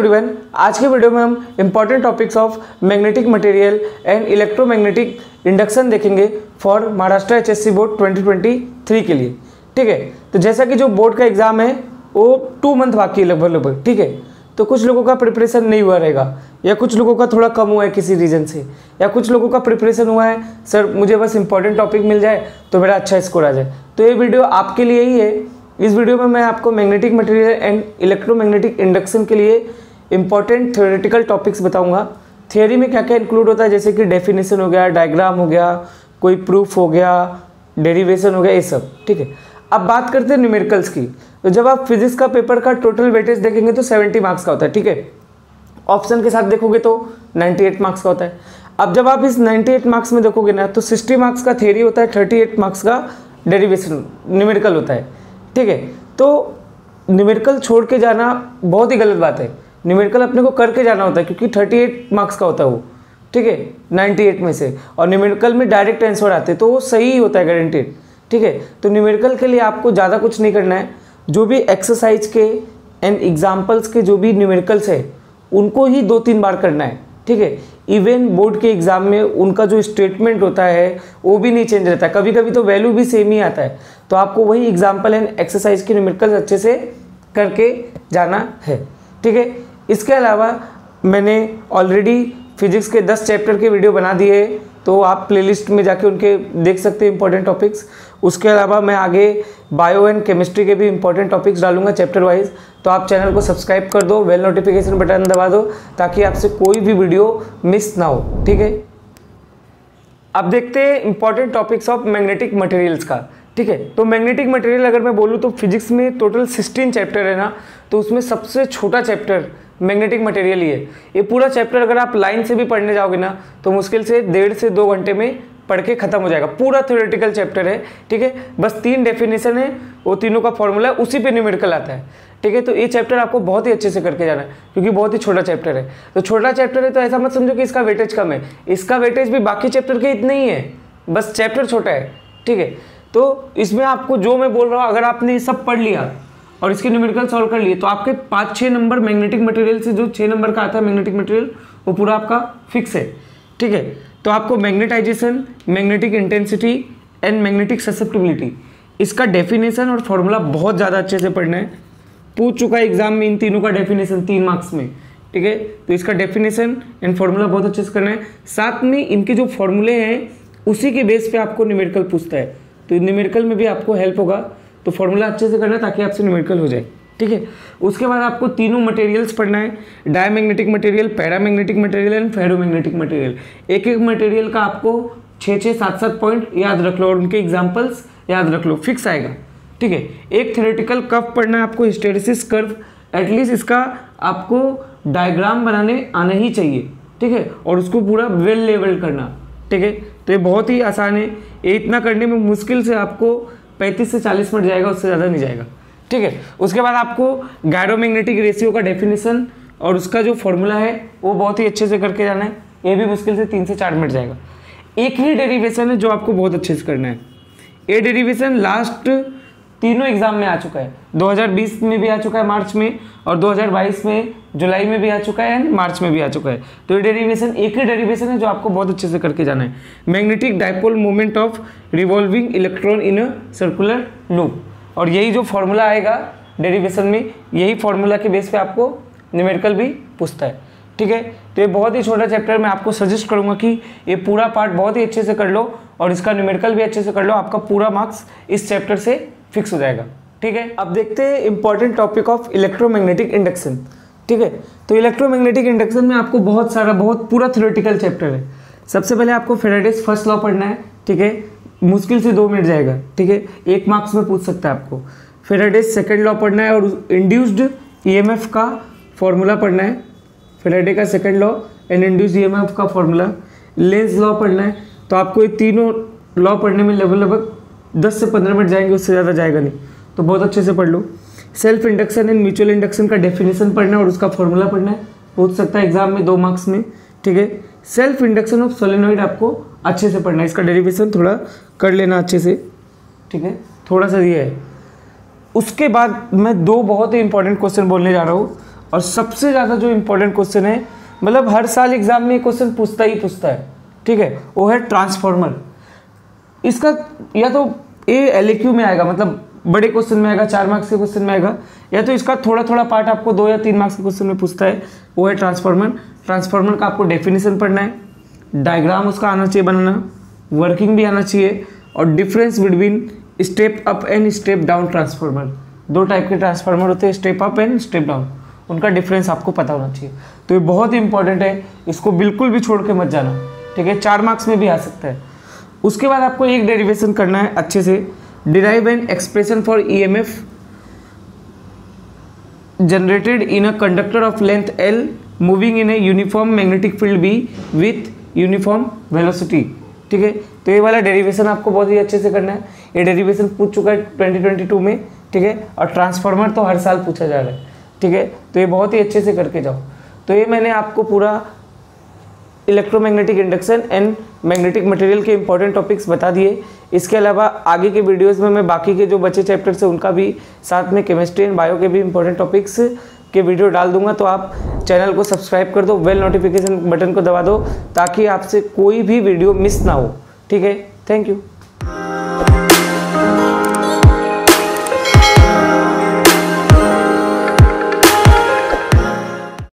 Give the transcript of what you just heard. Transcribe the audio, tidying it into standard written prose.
Everyone, आज के video में हम important topics of magnetic material and electromagnetic induction देखेंगे फॉर महाराष्ट्र एचएससी बोर्ड 2023 के लिए। ठीक है, तो जैसा कि जो बोर्ड का एग्जाम है वो 2 मंथ बाकी है लगभग। ठीक है, तो कुछ लोगों का प्रिपरेशन नहीं हुआ रहेगा, या कुछ लोगों का थोड़ा कम हुआ है किसी रीज़न से, या कुछ लोगों का प्रिपरेशन हुआ है सर मुझे बस इंपॉर्टेंट टॉपिक मिल जाए तो मेरा अच्छा स्कोर आ जाए। तो ये वीडियो आपके लिए ही है। इस वीडियो में मैं आपको magnetic material and electromagnetic induction के लिए इंपॉर्टेंट थ्योरेटिकल टॉपिक्स बताऊंगा। थियोरी में क्या क्या इंक्लूड होता है, जैसे कि डेफिनेशन हो गया, डायग्राम हो गया, कोई प्रूफ हो गया, डेरिवेशन हो गया, ये सब। ठीक है, अब बात करते हैं न्यूमेरिकल्स की। तो जब आप फिजिक्स का पेपर का टोटल वेटेज देखेंगे तो 70 मार्क्स का होता है। ठीक है, ऑप्शन के साथ देखोगे तो 98 मार्क्स का होता है। अब जब आप इस 98 मार्क्स में देखोगे ना तो 60 मार्क्स का थियोरी होता है, 38 मार्क्स का डेरिवेशन न्यूमेरिकल होता है। ठीक है, तो न्यूमेरिकल छोड़ के जाना बहुत ही गलत बात है। न्यूमेरिकल अपने को करके जाना होता है, क्योंकि 38 मार्क्स का होता है वो। ठीक है, 98 में से, और न्यूमेरिकल में डायरेक्ट आंसर आते हैं तो वो सही होता है, गारंटेड। ठीक है, तो न्यूमेरिकल के लिए आपको ज़्यादा कुछ नहीं करना है। जो भी एक्सरसाइज के एंड एग्जाम्पल्स के जो भी न्यूमेरिकल्स है उनको ही 2-3 बार करना है। ठीक है, इवन बोर्ड के एग्जाम में उनका जो स्टेटमेंट होता है वो भी नहीं चेंज रहता है, कभी कभी तो वैल्यू भी सेम ही आता है। तो आपको वही एग्जाम्पल एंड एक्सरसाइज के न्यूमेरिकल्स अच्छे से करके जाना है। ठीक है, इसके अलावा मैंने ऑलरेडी फिजिक्स के 10 चैप्टर के वीडियो बना दिए, तो आप प्लेलिस्ट में जाके उनके देख सकते हैं इंपॉर्टेंट टॉपिक्स। उसके अलावा मैं आगे बायो एंड केमिस्ट्री के भी इंपॉर्टेंट टॉपिक्स डालूंगा चैप्टर वाइज। तो आप चैनल को सब्सक्राइब कर दो, बेल नोटिफिकेशन बटन दबा दो, ताकि आपसे कोई भी वीडियो मिस ना हो। ठीक है, अब देखते हैं important topics of magnetic materials का। ठीक है, तो मैग्नेटिक मटेरियल अगर मैं बोलूँ तो फिजिक्स में टोटल 16 चैप्टर है ना, तो उसमें सबसे छोटा चैप्टर मैग्नेटिक मटेरियल ही है। ये पूरा चैप्टर अगर आप लाइन से भी पढ़ने जाओगे ना तो मुश्किल से 1.5 से 2 घंटे में पढ़ के खत्म हो जाएगा। पूरा थ्योरेटिकल चैप्टर है। ठीक है, बस 3 डेफिनेशन है, वो तीनों का फॉर्मूला है, उसी पे न्यूमेरिकल आता है। ठीक है, तो ये चैप्टर आपको बहुत ही अच्छे से करके जाना है, क्योंकि बहुत ही छोटा चैप्टर है। तो छोटा चैप्टर है तो ऐसा मत समझो कि इसका वेटेज कम है, इसका वेटेज भी बाकी चैप्टर के इतना ही है, बस चैप्टर छोटा है। ठीक है, तो इसमें आपको जो मैं बोल रहा हूँ, अगर आपने ये सब पढ़ लिया और इसके न्यूमेरिकल सॉल्व कर लिए तो आपके 5-6 नंबर मैग्नेटिक मटेरियल से, जो 6 नंबर का आता है मैग्नेटिक मटेरियल, वो पूरा आपका फिक्स है। ठीक है, तो आपको magnetisation, magnetic intensity and magnetic susceptibility, इसका डेफिनेशन और फॉर्मूला बहुत ज़्यादा अच्छे से पढ़ना है। पूछ चुका है एग्जाम में इन तीनों का डेफिनेशन 3 मार्क्स में। ठीक है, तो इसका डेफिनेशन एंड फॉर्मूला बहुत अच्छे से करना है। साथ में इनके जो फॉर्मूले हैं उसी के बेस पे आपको न्यूमेरिकल पूछता है, तो न्यूमेरिकल में भी आपको हेल्प होगा। तो फॉर्मूला अच्छे से करना ताकि आपसे न्यूमेरिकल हो जाए। ठीक है, उसके बाद आपको तीनों मटेरियल्स पढ़ना है, diamagnetic material, paramagnetic material and ferromagnetic material. एक एक मटेरियल का आपको 6-6, 7-7 पॉइंट याद रख लो और उनके एग्जाम्पल्स याद रख लो, फिक्स आएगा। ठीक है, एक थ्योरेटिकल कर्व पढ़ना है आपको, हिस्टेरेसिस कर्व, एटलीस्ट इसका आपको डायग्राम बनाने आना ही चाहिए। ठीक है, और उसको पूरा वेल लेवल करना। ठीक है, तो ये बहुत ही आसान है, ये इतना करने में मुश्किल से आपको 35 से 40 मिनट जाएगा, उससे ज़्यादा नहीं जाएगा। ठीक है, उसके बाद आपको गायरोमैग्नेटिक रेशियो का डेफिनेशन और उसका जो फॉर्मूला है वो बहुत ही अच्छे से करके जाना है, ये भी मुश्किल से 3 से 4 मिनट जाएगा। एक ही डेरिवेशन है जो आपको बहुत अच्छे से करना है। ये डेरिवेशन लास्ट तीनों एग्जाम में आ चुका है, 2020 में भी आ चुका है मार्च में, और 2022 में जुलाई में भी आ चुका है एंड मार्च में भी आ चुका है। तो ये डेरिवेशन एक ही डेरिवेशन है जो आपको बहुत अच्छे से करके जाना है। Magnetic dipole moment of revolving electron in a circular loop, और यही जो फॉर्मूला आएगा डेरिवेशन में, यही फॉर्मूला के बेस पे आपको न्यूमेरिकल भी पूछता है। ठीक है, तो ये बहुत ही छोटा चैप्टर, मैं आपको सजेस्ट करूंगा कि ये पूरा पार्ट बहुत ही अच्छे से कर लो और इसका न्यूमेरिकल भी अच्छे से कर लो, आपका पूरा मार्क्स इस चैप्टर से फिक्स हो जाएगा। ठीक है, अब देखते हैं important topic of electromagnetic induction. ठीक है, तो इलेक्ट्रोमैग्नेटिक इंडक्शन में आपको बहुत पूरा थ्योरेटिकल चैप्टर है। सबसे पहले आपको फेराडेज फर्स्ट लॉ पढ़ना है। ठीक है, मुश्किल से 2 मिनट जाएगा। ठीक है, 1 मार्क्स में पूछ सकता है आपको। फेराडेज सेकेंड लॉ पढ़ना है और इंड्यूस्ड ईएमएफ का फॉर्मूला पढ़ना है, फेराडे का second law and induced EMF का फॉर्मूला। लेंज लॉ पढ़ना है। तो आपको ये तीनों लॉ पढ़ने में लगभग 10 से 15 मिनट जाएंगे, उससे ज़्यादा जाएगा नहीं, तो बहुत अच्छे से पढ़ लो। Self induction and mutual induction का डेफिनेशन पढ़ना है और उसका फॉर्मूला पढ़ना है, पूछ सकता है एग्जाम में 2 मार्क्स में। ठीक है, सेल्फ इंडक्शन ऑफ सोलेनॉइड आपको अच्छे से पढ़ना है, इसका डेरिवेशन थोड़ा कर लेना अच्छे से। ठीक है, थोड़ा सा ये है। उसके बाद मैं 2 बहुत ही इंपॉर्टेंट क्वेश्चन बोलने जा रहा हूँ और सबसे ज़्यादा जो इम्पोर्टेंट क्वेश्चन है, मतलब हर साल एग्जाम में ये क्वेश्चन पूछता ही पूछता है, ठीक है, वो है ट्रांसफार्मर। इसका या तो ये LAQ में आएगा, मतलब बड़े क्वेश्चन में आएगा, 4 मार्क्स के क्वेश्चन में आएगा, या तो इसका थोड़ा थोड़ा पार्ट आपको 2 या 3 मार्क्स के क्वेश्चन में पूछता है, वो है ट्रांसफार्मर। ट्रांसफार्मर का आपको डेफिनेशन पढ़ना है, डायग्राम उसका आना चाहिए बनाना, वर्किंग भी आना चाहिए, और difference between step up and step down transformer. 2 type के ट्रांसफार्मर होते हैं, step up and step down, उनका डिफरेंस आपको पता होना चाहिए। तो ये बहुत ही इंपॉर्टेंट है, इसको बिल्कुल भी छोड़ के मत जाना, ठीक है, 4 मार्क्स में भी आ सकता है। उसके बाद आपको एक डेरिवेशन करना है अच्छे से, derive an expression for EMF generated in a conductor of length L moving in a uniform magnetic field B with uniform velocity, ठीक है। तो ये वाला डेरिवेशन आपको बहुत ही अच्छे से करना है, ये डेरिवेशन पूछ चुका है 2022 में, ठीक है, और ट्रांसफार्मर तो हर साल पूछा जा रहा है, ठीक है, तो ये बहुत ही अच्छे से करके जाओ। तो ये मैंने आपको पूरा electromagnetic induction and magnetic material के इंपॉर्टेंट टॉपिक्स बता दिए। इसके अलावा आगे के वीडियोस में मैं बाकी के जो बचे चैप्टर्स हैं उनका भी, साथ में केमिस्ट्री एंड बायो के भी इंपॉर्टेंट टॉपिक्स के वीडियो डाल दूंगा। तो आप चैनल को सब्सक्राइब कर दो, बेल नोटिफिकेशन बटन को दबा दो, ताकि आपसे कोई भी वीडियो मिस ना हो, ठीक है। Thank you.